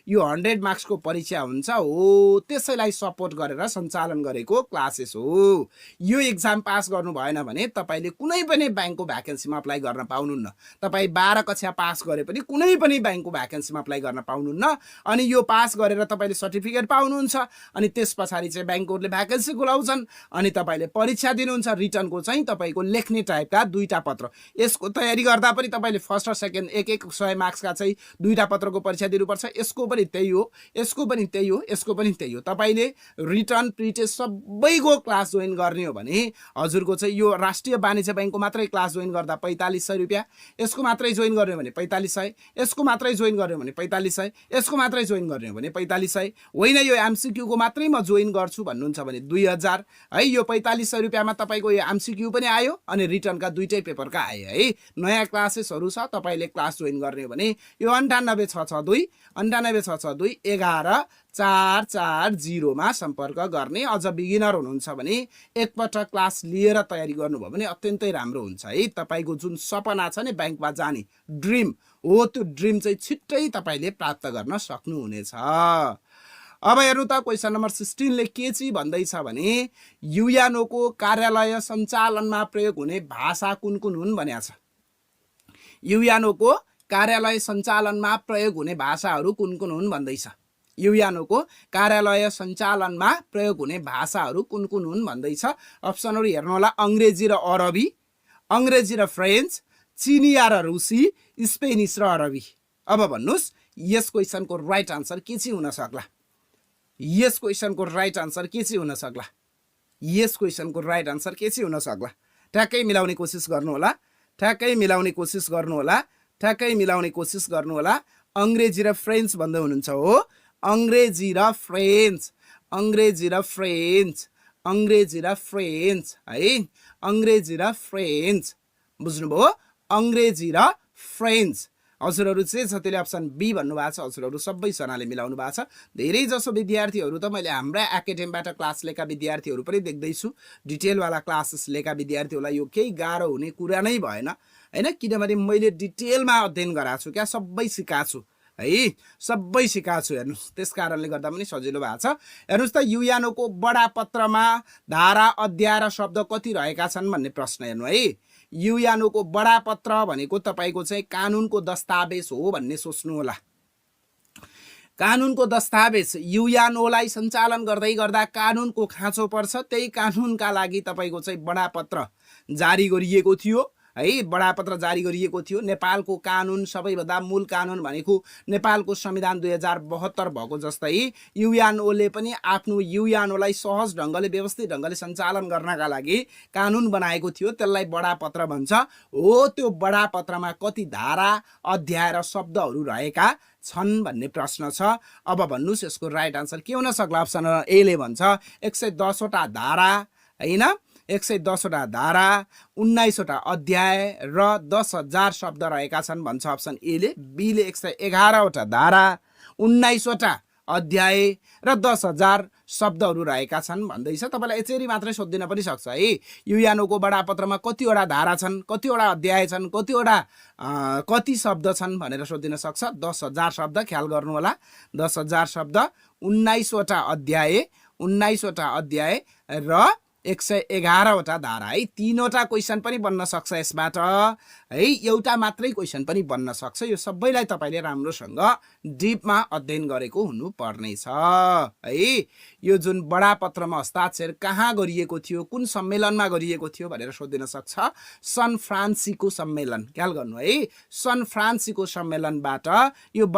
यो 100 मार्क्स को परीक्षा हुन्छ हो। त्यसैलाई सपोर्ट गरेर सञ्चालन गरेको क्लासेस हो। यो एक्जाम पास गर्नु भएन भने तपाईले कुनै पनि बैंकको भ्याकेन्सीमा अप्लाई गर्न पाउनुहुन्न। तपाई 12 कक्षा पास गरे पनि कुनै पनि बैंकको भ्याकेन्सीमा अप्लाई गर्न पाउनुहुन्न। अनि यो पास गरेर तपाईले सर्टिफिकेट पाउनुहुन्छ, अनि त्यसपछि चाहिँ बैंकहरुले भ्याकेन्सी खुलाउँछन्, अनि तपाईले परीक्षा दिनुहुन्छ। रिटर्नको चाहिँ तपाईको लेख्ने टाइपका 2टा पत्र, यसको तयारी गर्दा पनि तपाईले फर्स्ट र सेकेन्ड एक 100 मार्क्स का चाहिँ 2टा पत्रको परीक्षा दिनुपर्छ। यसको पनि त्यही हो, यसको पनि त्यही हो, यसको पनि त्यही हो। तपाईले रिटर्न, प्रिटेस्ट सबैको क्लास जोइन गर्ने हो भने हजुरको चाहिँ यो राष्ट्रिय वाणिज्य बैंकको मात्रै क्लास जोइन गर्दा 4500 रुपैयाँ, यसको मात्रै जोइन गर्ने हो भने 4500, यसको मात्रै जोइन गर्ने हो भने 4500, यसको मात्रै जोइन गर्ने हो भने 4500, होइन यो एमसीक्यू को मात्रै म जोइन गर्छु भन्नुहुन्छ भने 2000 है। यो 4500 रुपैयाँमा तपाईको यो एमसीक्यू पनि आयो अनि रिटर्नका 2टै पेपरका आयो है। नयाँ क्लासेसहरु छ, तपाईले क्लास जोइन गर्ने हो भने यो 98662 98662 11440 मा सम्पर्क गर्ने। अझ बिगिनर हुनुहुन्छ भने एकपटक क्लास लिएर तयारी गर्नुभयो भने अत्यन्तै राम्रो हुन्छ है। तपाईको जुन सपना छ नि बैंकमा जाने ड्रिम हो, त्यो ड्रिम चाहिँ छिट्टै तपाईले प्राप्त गर्न सक्नुहुनेछ। अब हेर्नु त, क्वेशन नम्बर 16 ले के चाहिँ भन्दैछ भने युएनओ को कार्यालय सञ्चालनमा प्रयोग हुने भाषा कुन कुन हुन् भनेको छ। युएनओ को कार्यालय सञ्चालनमा प्रयोग हुने भाषाहरू कुन कुन हुन् भन्दैछ। युएनओ को कार्यालय सञ्चालनमा प्रयोग हुने भाषाहरू कुन कुन हुन् भन्दैछ। अप्सनहरु हेर्नु होला, अंग्रेजी र अरबी, अंग्रेजी र फ्रेन्च, चिनिया र रुसी, स्पेनिस र अरबी। अब भन्नुस् यस क्वेशनको राइट आन्सर के चाहिँ हुन सक्ला? यस क्वेसनको राइट आन्सर के चाहिँ हुन सक्ला? यस क्वेसनको राइट आन्सर के चाहिँ हुन सक्ला? ठ्याक्कै मिलाउने कोसिस गर्नु होला, ठ्याक्कै मिलाउने कोसिस गर्नु होला, ठ्याक्कै मिलाउने कोसिस गर्नु होला। अंग्रेजी र फ्रेन्च भन्दै हुनुहुन्छ हो, अंग्रेजी र फ्रेन्च, अंग्रेजी र फ्रेन्च, अंग्रेजी र फ्रेन्च है, अंग्रेजी र फ्रेन्च, बुझ्नुभयो? अंग्रेजी र फ्रेन्च। हजुरहरू चाहिँ जतिले अप्सन बी भन्नुभएको छ हजुरहरू सबैजनाले मिलाउनु भएको छ। धेरै जसो विद्यार्थीहरू त मैले हाम्रा एकाडेमीबाट क्लास लिएका विद्यार्थीहरू पनि देख्दैछु, डिटेलवाला क्लासेस लिएका विद्यार्थीहरूलाई यो केही गाह्रो हुने कुरा नै भएन हैन, किनभने मैले डिटेलमा अध्ययन गराएको छु, क्या सबै सिकाएको छु है, सबै सिकाएको छु। हेर्नुहोस्, त्यस कारणले गर्दा पनि सजिलो भएको छ। हेर्नुहोस् त, युएनको बडापत्रमा धारा, अध्याय र शब्द कति रहेका छन् भन्ने प्रश्न हेर्नु है। युएनको बडापत्र भनेको तपाईको चाहिँ कानुनको दस्तावेज हो भन्ने सोच्नु होला। कानुनको दस्तावेज, युएनओलाई सञ्चालन गर्दै गर्दा कानुनको खाँचो पर्छ, त्यही कानुनका लागि तपाईको चाहिँ बडापत्र जारी गरिएको थियो है, बडापत्र जारी गरिएको थियो। नेपालको कानुन सबैभन्दा मूल कानुन भनेको नेपालको संविधान 2072 भएको जस्तै युएनओले पनि आफ्नो युएनओलाई सहज ढङ्गले व्यवस्थित ढङ्गले सञ्चालन गर्नका लागि कानुन बनाएको थियो, त्यसलाई बडापत्र भन्छ हो। त्यो बडापत्रमा कति धारा, अध्याय र शब्दहरू रहेका छन् भन्ने प्रश्न छ। अब भन्नुस् यसको राइट आन्सर के हुन सक्ला? अप्सन ए ले भन्छ 110 वटा धारा हैन, 110 वटा धारा, 19 वटा अध्याय र 10,000 शब्द रहेका छन् भन्छ अप्सन ए ले। बी ले 111 वटा धारा, 19 वटा अध्याय र 10,000 शब्दहरू रहेका छन् भन्दैछ। तपाईलाई यसरी मात्रै सोध्दिन पनि सक्छ है, युएनओको बडापत्रमा कतिवटा धारा छन्, कतिवटा अध्याय छन्, कति शब्द छन् भनेर सोधिन सक्छ। 10,000 शब्द ख्याल गर्नु होला, 10,000 शब्द, 19 वटा अध्याय, 19 वटा अध्याय र 111 वटा धारा है। 3 वटा क्वेसन पनि बन्न सक्छ यसबाट है, एउटा मात्रै क्वेसन पनि बन्न सक्छ। यो सबैलाई तपाईले राम्रोसँग डिपमा अध्ययन गरेको हुनुपर्नेछ है। यो जुन बडापत्रमा हस्ताक्षर कहाँ गरिएको थियो, कुन सम्मेलनमा गरिएको थियो भनेर सोधिन सक्छ। सन फ्रान्सिस्को सम्मेलन, ख्याल गर्नु है, सन फ्रान्सिस्को सम्मेलनबाट यो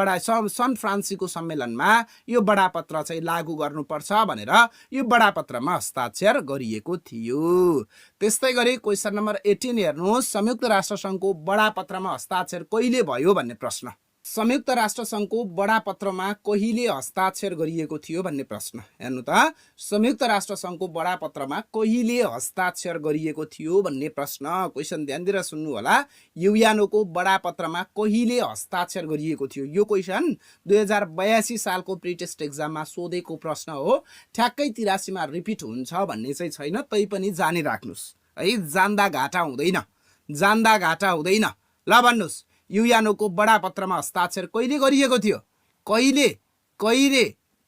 सन फ्रान्सिस्को सम्मेलनमा यो बडापत्र चाहिँ लागू गर्नुपर्छ भनेर यो बडापत्रमा हस्ताक्षर गरिएको थियो। त्यस्तै गरी क्वेसन नम्बर 18 हेर्नुहोस्, संयुक्त राष्ट्र संघको बडापत्रमा हस्ताक्षर कहिले भयो भन्ने प्रश्न। संयुक्त राष्ट्र संघको बडापत्रमा कहिले हस्ताक्षर गरिएको थियो भन्ने प्रश्न। हेर्नु त, संयुक्त राष्ट्र संघको बडापत्रमा कहिले हस्ताक्षर गरिएको थियो भन्ने प्रश्न। क्वेसन ध्यान दिएर सुन्नु होला, युएनओको बडापत्रमा कहिले हस्ताक्षर गरिएको थियो। यो क्वेसन 2082 सालको प्री टेस्ट एक्जाममा सोधेको प्रश्न हो। ठ्याक्कै 83 मा रिपिट हुन्छ भन्ने चाहिँ छैन, तै पनि जानिराख्नुस् है, जान्दा घाटा हुँदैन, जान्दा घाटा हुँदैन। ल भन्नुस्, युएनओको बडापत्रमा हस्ताक्षर कहिले गरिएको थियो? कहिले?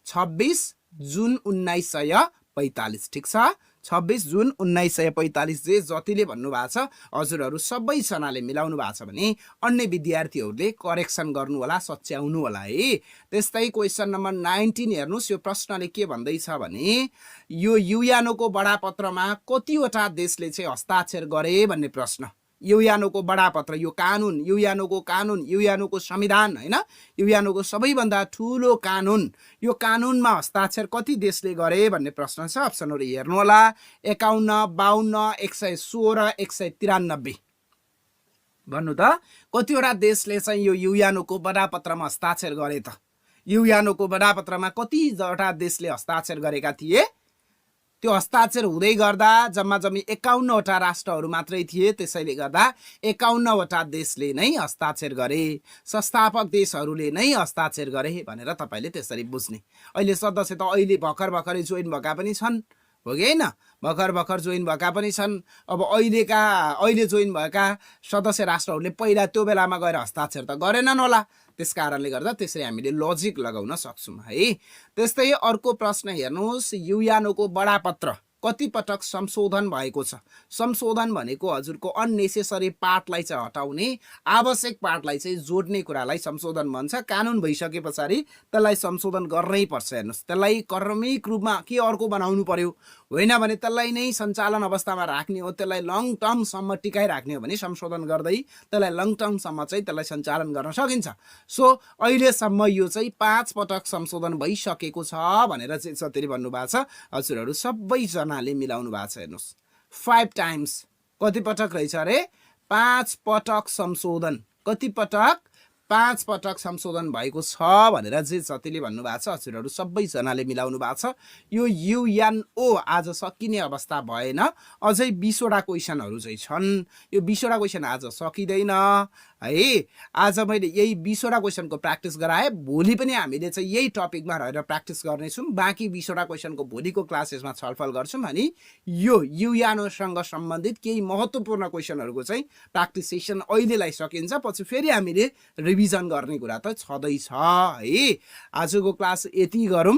26 जुन 1945, ठिक छ, 26 जुन 1945। जे जतिले भन्नुभएको छ हजुरहरू सबैजनाले मिलाउनु भएको छ भने अन्य विद्यार्थीहरूले करेक्सन गर्नु होला, सच्याउनु होला है। त्यस्तै क्वेसन नम्बर 19 हेर्नुहोस्, यो प्रश्नले के भन्दैछ भने यो युएनओको बडापत्रमा कतिवटा देशले चाहिँ हस्ताक्षर गरे भन्ने प्रश्न। युएनओको बडापत्र, यो कानुन, युएनओको कानुन, युएनओको संविधान हैन, युएनओको सबैभन्दा ठुलो कानुन, यो कानुनमा हस्ताक्षर कति देशले गरे भन्ने प्रश्न छ। अप्सनहरु हेर्नु होला, 51, 52, 116, 193। भन्नु त कतिवटा देशले चाहिँ यो युएनओको बडापत्रमा हस्ताक्षर गरे त? युएनओको बडापत्रमा कतिवटा देशले हस्ताक्षर गरेका थिए? त्यो हस्ताक्षर हुँदै गर्दा जम्मा जम्मी 51 वटा राष्ट्रहरू मात्रै थिए, त्यसैले गर्दा 51 वटा देशले नै हस्ताक्षर गरे, संस्थापक देशहरूले नै हस्ताक्षर गरे भनेर तपाईले त्यसरी बुझ्ने। अहिले सदस्य त अहिले भर्खरै जोइन भएका पनि छन्, हो कि हैन? भर्खर जोइन भएका पनि छन्। अब अहिले जोइन भएका सदस्य राष्ट्रहरूले पहिला त्यो बेलामा गएर हस्ताक्षर त गरेनन् होला, त्यस कारणले गर्दा त्यसरी हामीले लजिक लगाउन सक्छौं है। त्यस्तै अर्को प्रश्न हेर्नुहोस्, युएनओको बडापत्र कति पटक संशोधन भएको छ? संशोधन भनेको हजुरको अननेसेसरी पार्टलाई चाहिँ हटाउने, आवश्यक पार्टलाई चाहिँ जोड्ने कुरालाई संशोधन भन्छ। कानुन भइसके पछाडि त्यसलाई संशोधन गर्नै पर्छ। हेर्नुहोस्, त्यसलाई क्रमिक रूपमा के अर्को बनाउनु पर्यो, होइन भने त्यसलाई नै सञ्चालन अवस्थामा राख्ने हो, त्यसलाई लङ टर्मसम्म टिकाइराख्ने हो भने संशोधन गर्दै त्यसलाई लङ टर्मसम्म चाहिँ त्यसलाई सञ्चालन गर्न सकिन्छ। सो अहिलेसम्म यो चाहिँ 5 पटक संशोधन भइसकेको छ भनेर चाहिँ सत्यले भन्नुभएको छ। हजुरहरू सबैजनाले मिलाउनु भएको छ। हेर्नुहोस् 5 टाइम्स कति पटक रहेछ अरे? 5 पटक संशोधन। कति पटक? 5 पटक संशोधन भएको छ भनेर चाहिँ सत्यले भन्नुभएको छ। हजुरहरू सबैजनाले मिलाउनु भएको छ। यो युएनओ आज सकिने अवस्था भएन, अझै 20 वटा क्वेसनहरू चाहिँ छन्। यो 20 वटा क्वेसन आज सकिँदैन है। आज मैले यही 20 वटा क्वेसनको प्र्याक्टिस गराएँ। भोलि पनि हामीले चाहिँ यही टपिकमा रहेर प्र्याक्टिस गर्नेछौँ। बाँकी 20 वटा क्वेसनको भोलिको क्लासेसमा छलफल गर्छौँ। अनि यो युएनओसँग सम्बन्धित केही महत्त्वपूर्ण क्वेसनहरूको चाहिँ प्र्याक्टिस सेसन अहिलेलाई सकिन्छ, पछि फेरि हामीले रिभिजन गर्ने कुरा त छँदैछ है। आजको क्लास यति गरौँ।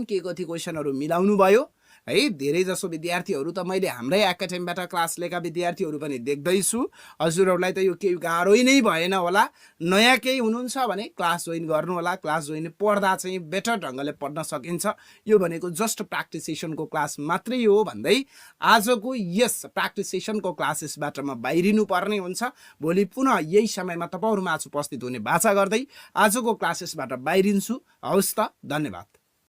के कति क्वेसनहरू मिलाउनु भयो है? धेरै जसो विद्यार्थीहरू त मैले हाम्रै एकाडेमीबाट क्लास लिएका विद्यार्थीहरू पनि देख्दैछु। हजुरहरूलाई त यो केही गाह्रो नै भएन होला। नयाँ केही हुनुहुन्छ भने क्लास जोइन गर्नु होला। क्लास जोइन पढ्दा चाहिँ बेटर ढङ्गले पढ्न सकिन्छ। यो भनेको जस्ट प्र्याक्टिस सेसनको क्लास मात्रै हो भन्दै आजको यस प्र्याक्टिस सेसनको क्लासेसबाट म बाहिरिनु पर्ने हुन्छ। भोलि पुनः यही समयमा तपाईँहरूमा उपस्थित हुने बाचा गर्दै आजको क्लासेसबाट बाहिरिन्छु। हवस् त, धन्यवाद।